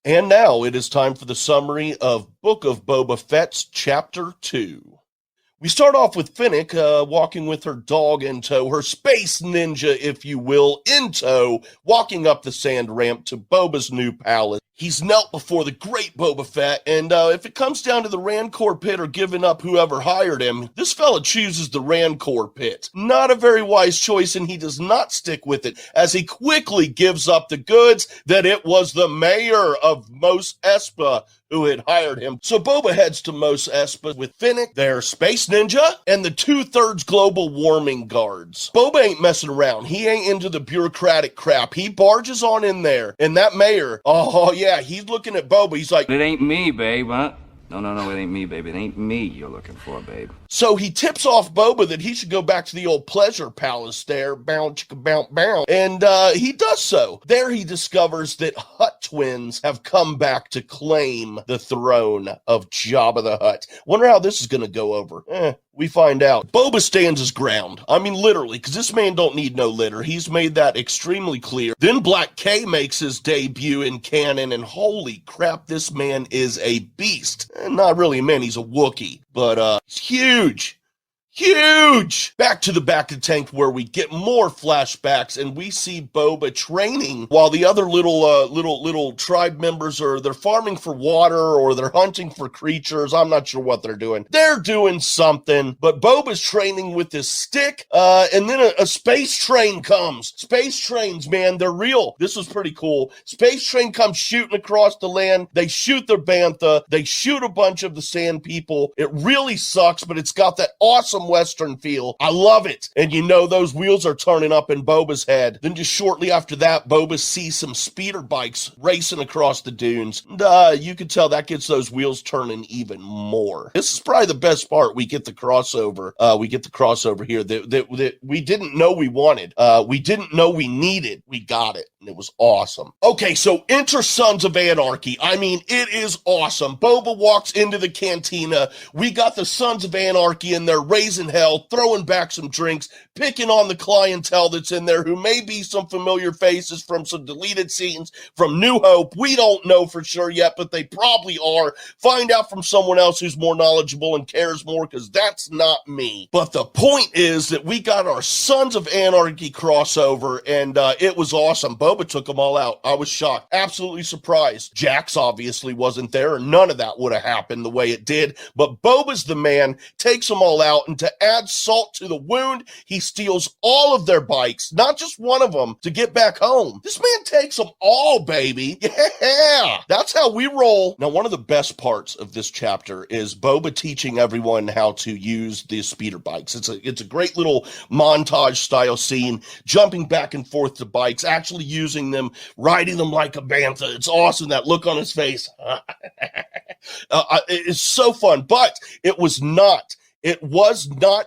And now it is time for the summary of Book of Boba Fett's Chapter 2. We start off with Finnick walking with her dog in tow, her space ninja, if you will, in tow, walking up the sand ramp to Boba's new palace. He's knelt before the great Boba Fett, and if it comes down to the Rancor pit or giving up whoever hired him, this fella chooses the Rancor pit. Not a very wise choice, and he does not stick with it, as he quickly gives up the goods that it was the mayor of Mos Espa who had hired him. So Boba heads to Mos Espa with Finnick, their space ninja, and the 2/3 global warming guards. Boba ain't messing around. He ain't into the bureaucratic crap. He barges on in there, and that mayor, oh yeah, he's looking at Boba. He's like, "It ain't me, babe, huh? No, it ain't me, baby. It ain't me you're looking for, babe." So he tips off Boba that he should go back to the old pleasure palace there, bound, chicka, bound, and he does so. There he discovers that Hutt twins have come back to claim the throne of Jabba the Hutt. Wonder how this is going to go over. We find out. Boba stands his ground. I mean, literally, because this man don't need no litter. He's made that extremely clear. Then Black K makes his debut in canon, and holy crap, this man is a beast. Not really a man, he's a Wookiee, but he's huge. Huge! Back to the back of the tank where we get more flashbacks and we see Boba training while the other little tribe members they're farming for water or they're hunting for creatures. I'm not sure what they're doing. They're doing something, but Boba's training with his stick, and then a space train comes. Space trains, man, they're real. This was pretty cool. Space train comes shooting across the land. They shoot their bantha. They shoot a bunch of the sand people. It really sucks, but it's got that awesome Western feel. I love it. And you know those wheels are turning up in Boba's head. Then just shortly after that, Boba sees some speeder bikes racing across the dunes. And, you can tell that gets those wheels turning even more. This is probably the best part. We get the crossover. Here that we didn't know we wanted. We didn't know we needed. We got it. And it was awesome. Okay, so enter Sons of Anarchy. I mean, it is awesome. Boba walks into the cantina. We got the Sons of Anarchy in there raising hell, throwing back some drinks, picking on the clientele that's in there who may be some familiar faces from some deleted scenes from New Hope. We don't know for sure yet, but they probably are. Find out from someone else who's more knowledgeable and cares more, because that's not me. But the point is that we got our Sons of Anarchy crossover, and it was awesome. Boba took them all out. I was shocked. Absolutely surprised. Jax obviously wasn't there, and none of that would have happened the way it did. But Boba's the man, takes them all out, and to add salt to the wound, he steals all of their bikes, not just one of them, to get back home. This man takes them all, baby. Yeah, that's how we roll. Now, one of the best parts of this chapter is Boba teaching everyone how to use the speeder bikes. It's a great little montage style scene, jumping back and forth to bikes, actually using them, riding them like a bantha. It's awesome, that look on his face. It's so fun, but it was not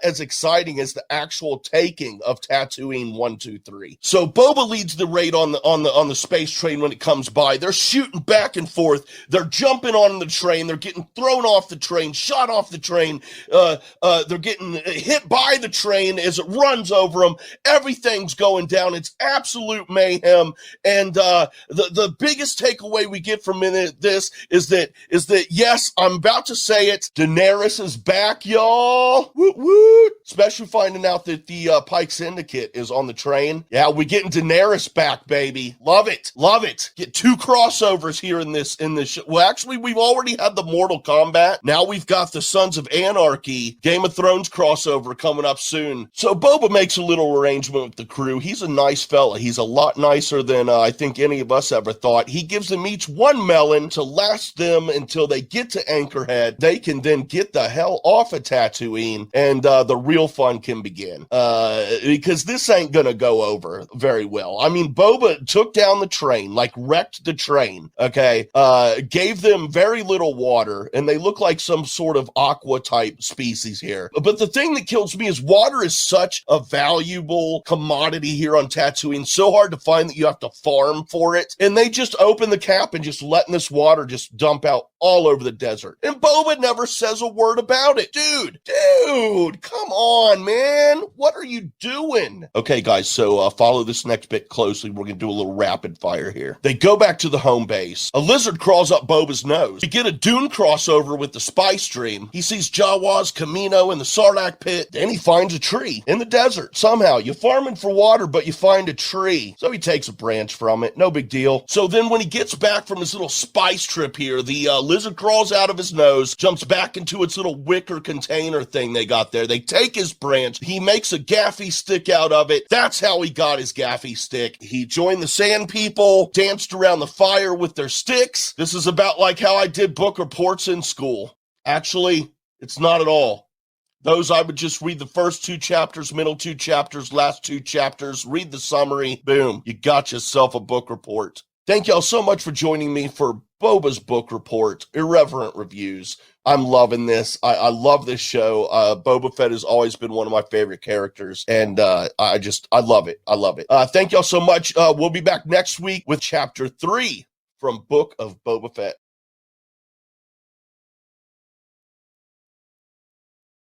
as exciting as the actual taking of Tatooine 1, 2, 3. So Boba leads the raid on the space train when it comes by. They're shooting back and forth. They're jumping on the train. They're getting thrown off the train, shot off the train. They're getting hit by the train as it runs over them. Everything's going down. It's absolute mayhem. And the biggest takeaway we get from this is that yes, I'm about to say it. Daenerys is back, y'all. Woot woot. Especially finding out that the Pike Syndicate is on the train. Yeah, we're getting Daenerys back, baby. Love it. Love it. Get 2 crossovers here in this show. Well, actually, we've already had the Mortal Kombat. Now we've got the Sons of Anarchy Game of Thrones crossover coming up soon. So Boba makes a little arrangement with the crew. He's a nice fella. He's a lot nicer than I think any of us ever thought. He gives them each 1 melon to last them until they get to Anchorhead. They can then get the hell off of Tatooine, and the real fun can begin. Because this ain't gonna go over very well. I mean, Boba took down the train, like wrecked the train, okay? Gave them very little water, and they look like some sort of aqua type species here. But the thing that kills me is water is such a valuable commodity here on Tatooine, so hard to find that you have to farm for it. And they just open the cap and just letting this water just dump out all over the desert. And Boba never says a word about it. Dude, Dude, come on, man. What are you doing? Okay, guys, so follow this next bit closely. We're going to do a little rapid fire here. They go back to the home base. A lizard crawls up Boba's nose. We get a Dune crossover with the Spice Dream. He sees Jawa's Camino in the Sarlacc pit. Then he finds a tree in the desert. Somehow, you're farming for water, but you find a tree. So he takes a branch from it. No big deal. So then when he gets back from his little spice trip here, the lizard crawls out of his nose, jumps back into its little wicker container thing they got there. They take his branch. He makes a gaffy stick out of it. That's how he got his gaffy stick. He joined the sand people, danced around the fire with their sticks. This is about like how I did book reports in school. Actually, it's not at all. Those, I would just read the first 2 chapters, middle 2 chapters, last 2 chapters, read the summary. Boom, you got yourself a book report. Thank y'all so much for joining me for Boba's book report, Irreverent Reviews. I'm loving this. I love this show. Boba Fett has always been one of my favorite characters, and I love it. I love it. Thank y'all so much. We'll be back next week with Chapter 3 from Book of Boba Fett.